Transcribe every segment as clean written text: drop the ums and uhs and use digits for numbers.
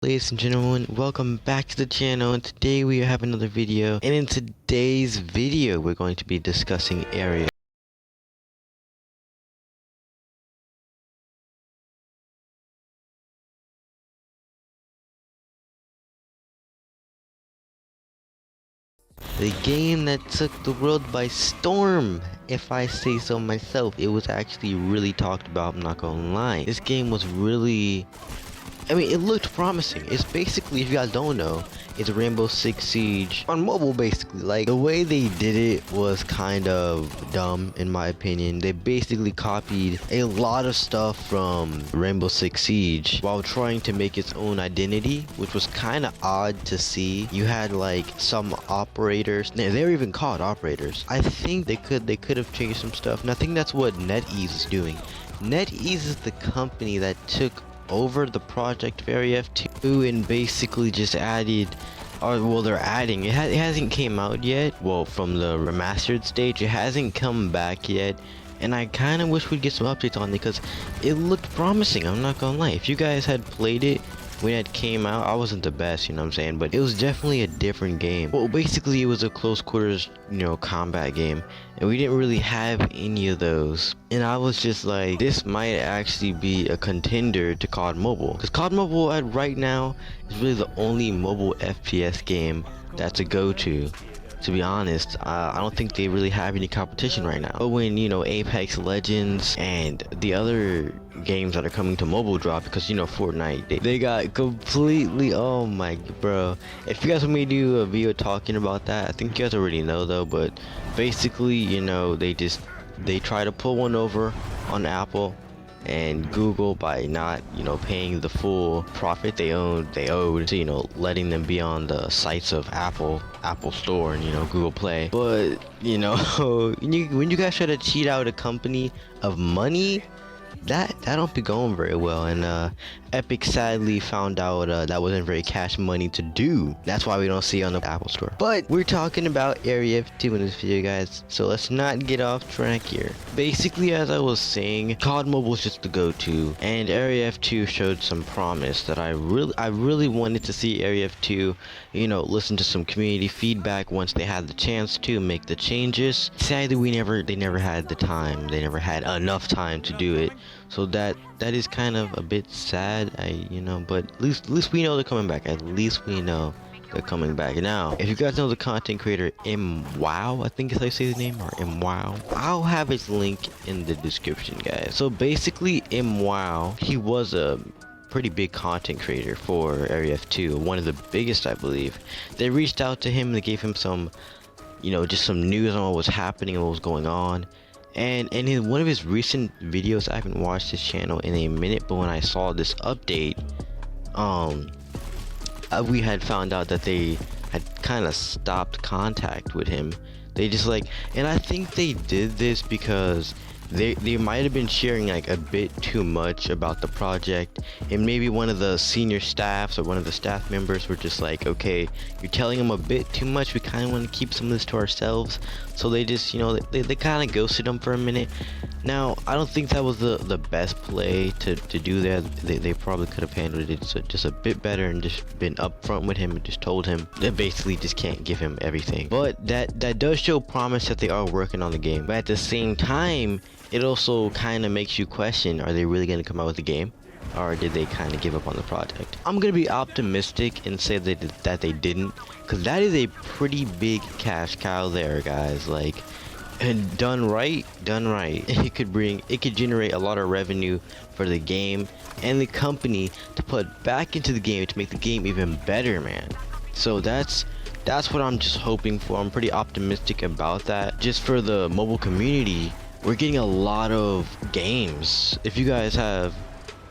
Ladies and gentlemen, welcome back to the channel, and today we have another video, and in today's video we're going to be discussing area. The game that took the world by storm, if I say so myself. It was actually really talked about, I'm not gonna lie. This game was really, it looked promising. It's basically, if you guys don't know, it's Rainbow Six Siege on mobile, basically. Like, the way they did it was kind of dumb, in my opinion. They basically copied a lot of stuff from Rainbow Six Siege while trying to make its own identity, which was kind of odd to see. You had, like, some operators. They were even called operators. I think they could have changed some stuff, and I think that's what NetEase is doing. NetEase is the company that took over the project for Area F2 and basically just added, or well, they're adding, it hasn't came out yet, well, from the remastered stage. It hasn't come back yet, and I kind of wish we'd get some updates on it because it looked promising. I'm not gonna lie, if you guys had played it when it came out, I wasn't the best, you know what I'm saying, but it was definitely a different game. Well, basically it was a close quarters, combat game, and we didn't really have any of those. And I was just like, this might actually be a contender to COD Mobile, because COD Mobile right now is really the only mobile FPS game that's a go-to. To be honest, I don't think they really have any competition right now. But when, Apex Legends and the other games that are coming to mobile drop, because, Fortnite, they got completely, oh my, bro. If you guys want me to do a video talking about that, I think you guys already know though, but basically, they try to pull one over on Apple and Google by not, paying the full profit they owed to, letting them be on the sites of Apple Store and, Google Play. But, when you guys try to cheat out a company of money, that don't be going very well. And Epic sadly found out that wasn't very cash money to do. That's why we don't see it on the Apple Store. But we're talking about Area F2 in this video, guys, so let's not get off track here. Basically, as I was saying, COD Mobile is just the go-to, and Area F2 showed some promise that I really wanted to see Area F2, listen to some community feedback once they had the chance to make the changes. Sadly, they never had the time. They never had enough time to do it. So that is kind of a bit sad, but at least we know they're coming back. At least we know they're coming back. Now, if you guys know the content creator imow, I think is how you say his name, or imow, I'll have his link in the description, guys. So basically, imow, he was a pretty big content creator for Area F2, one of the biggest, I believe. They reached out to him, they gave him some, just some news on what was happening and what was going on. And in one of his recent videos, I haven't watched his channel in a minute, but when I saw this update, we had found out that they had kind of stopped contact with him. They just and I think they did this because they might have been sharing like a bit too much about the project, and maybe one of the senior staffs or one of the staff members were just like, okay, you're telling them a bit too much, we kind of want to keep some of this to ourselves. So they just, they kind of ghosted him for a minute. Now, I don't think that was the best play to do that. They probably could have handled it just a bit better and just been upfront with him and just told him they basically just can't give him everything. But that does show promise that they are working on the game. But at the same time, it also kind of makes you question, are they really going to come out with the game? Or did they kind of give up on the project? I'm going to be optimistic and say that they didn't, because that is a pretty big cash cow there, guys. And done right, it could generate a lot of revenue for the game and the company to put back into the game to make the game even better, man. So that's what I'm just hoping for. I'm pretty optimistic about that. Just for the mobile community, we're getting a lot of games. If you guys have,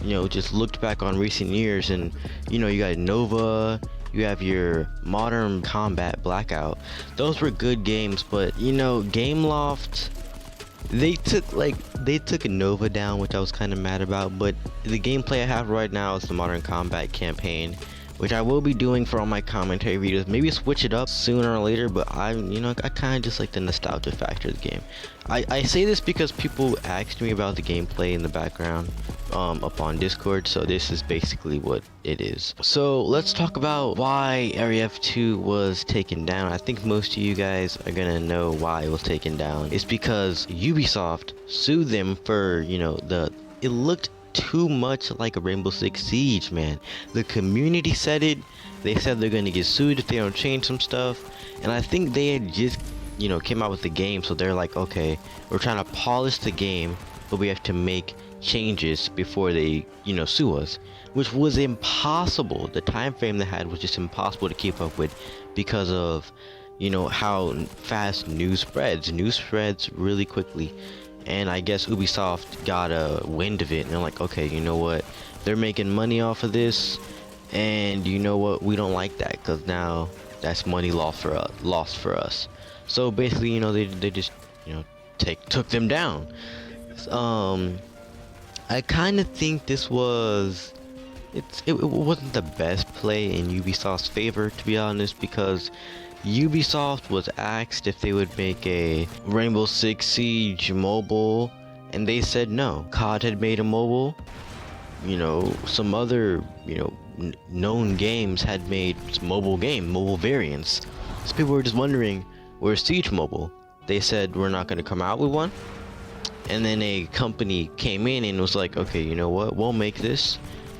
just looked back on recent years, and you got Nova, you have your Modern Combat Blackout. Those were good games, but Gameloft, they took Nova down, which I was kind of mad about. But the gameplay I have right now is the Modern Combat campaign, which I will be doing for all my commentary videos. Maybe switch it up sooner or later, but I kind of just like the nostalgia factor of the game. I say this because people asked me about the gameplay in the background up on Discord, so this is basically what it is. So let's talk about why Area F2 was taken down. I think most of you guys are gonna know why it was taken down. It's because Ubisoft sued them for, it looked too much like a Rainbow Six Siege, man. The community said it. They said they're gonna get sued if they don't change some stuff, and I think they had just came out with the game, so they're like, okay, we're trying to polish the game, but we have to make changes before they sue us, which was impossible. The time frame they had was just impossible to keep up with because of how fast news spreads really quickly. And I guess Ubisoft got a wind of it, and they're like, okay, you know what, they're making money off of this, and you know what, we don't like that, because now that's money lost for us. So basically, they just took them down. I kind of think this was it wasn't the best play in Ubisoft's favor, to be honest, because Ubisoft was asked if they would make a Rainbow Six Siege mobile, and they said no. COD had made a mobile, some other known games had made mobile variants, so people were just wondering, where's Siege mobile? They said we're not going to come out with one. And then a company came in and was like, okay, you know what, we'll make this,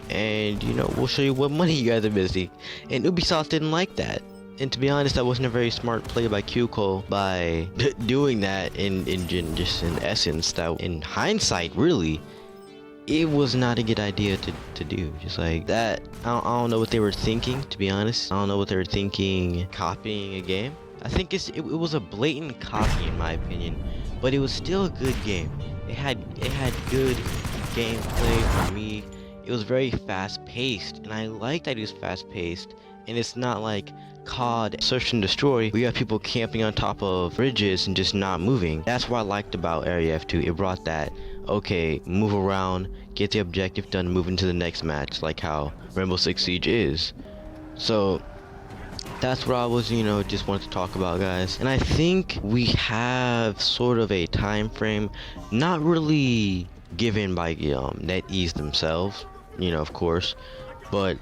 and we'll show you what money you guys are missing. And Ubisoft didn't like that, and to be honest, that wasn't a very smart play by QCole by doing that. In essence, that in hindsight, really, it was not a good idea to do. Just like that, I don't know what they were thinking, to be honest. I don't know what they were thinking copying a game. I think it was a blatant copy in my opinion, but it was still a good game. It had good gameplay for me. It was very fast paced, and I liked that it was fast paced, and it's not like COD Search and Destroy where you have people camping on top of bridges and just not moving. That's what I liked about Area F2. It brought that, okay, move around, get the objective done, move into the next match, like how Rainbow Six Siege is. So that's what I was, just wanted to talk about, guys. And I think we have sort of a time frame, not really given by NetEase themselves, of course, but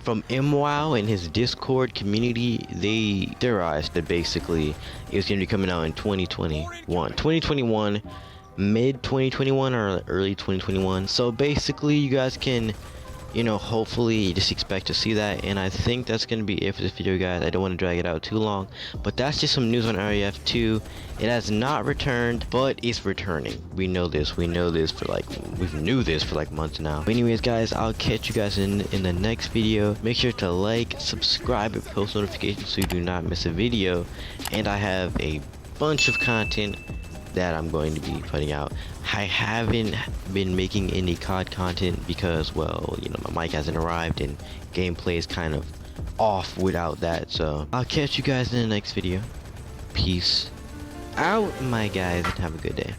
from imow and his Discord community, they theorized that basically it was going to be coming out in 2021, mid 2021 or early 2021. So basically, you guys can hopefully just expect to see that, and I think that's gonna be it for this video, guys. I don't want to drag it out too long, but that's just some news on Area F2. It has not returned, but it's returning. We know this for like months now. But anyways, guys, I'll catch you guys in the next video. Make sure to like, subscribe, and post notifications so you do not miss a video. And I have a bunch of content that I'm going to be putting out. I haven't been making any COD content because, well, my mic hasn't arrived and gameplay is kind of off without that. So I'll catch you guys in the next video. Peace out, my guys, and have a good day.